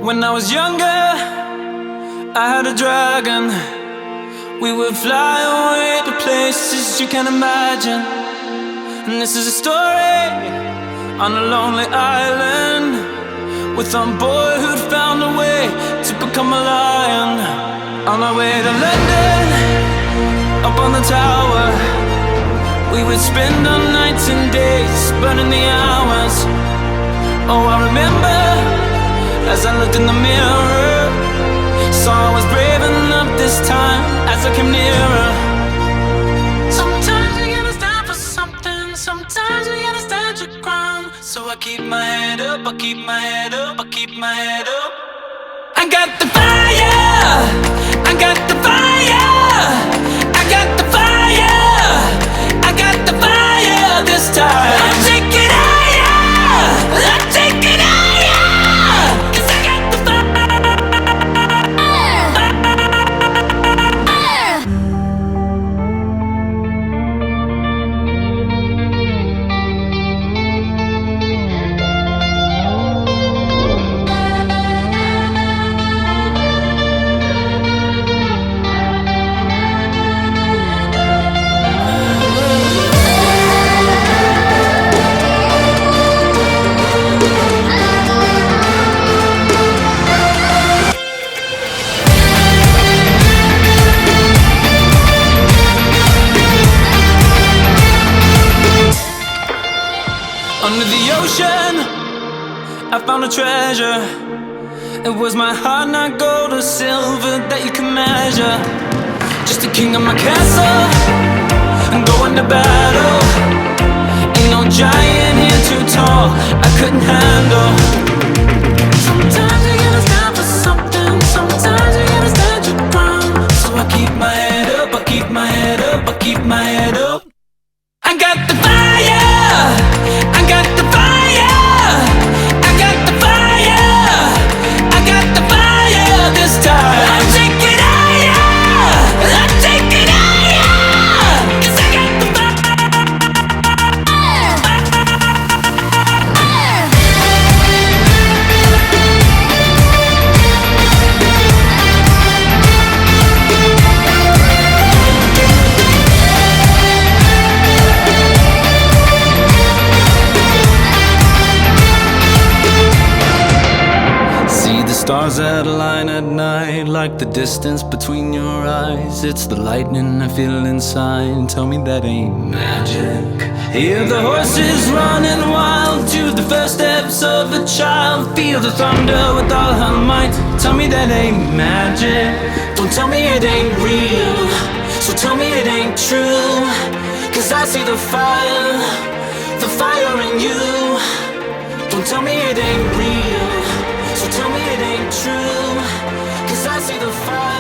When I was younger, I had a dragon. We would fly away to places you can't imagine. And this is a story on a lonely island, with some boy who'd found a way to become a lion. On our way to London, up on the tower, we would spend our nights and days burning the hours. Oh, I remember as I looked in the mirror, saw I was brave enough this time as I came nearer. Sometimes you gotta stand for something, sometimes you gotta stand your ground. So I keep my head up, I keep my head up, I keep my head up. I got the fire, I got the fire, I got the fire, I got the fire this time. I'm taking higher, I'm taking higher, 'cause I got the fire. Under the ocean, I found a treasure. It was my heart, not gold or silver that you can measure. Just a king of my castle, and going to battle. Ain't no giant here too tall I couldn't handle. Sometimes you gotta stand for something, sometimes you gotta stand your ground. So I keep my head up, I keep my head up, I keep my head up. I got the fire, I got the fire, I got the fire, I got the fire this time. I'm taking higher, I'm taking higher, 'cause I got the fire. Stars that align at night, like the distance between your eyes. It's the lightning I feel inside. Tell me that ain't magic. Hear the horses running wild to the first steps of a child. Feel the thunder with all her might. Tell me that ain't magic. Don't tell me it ain't real, so tell me it ain't true. 'Cause I see the fire in you. Don't tell me it ain't real, so tell me it ain't true, 'cause I see the fire.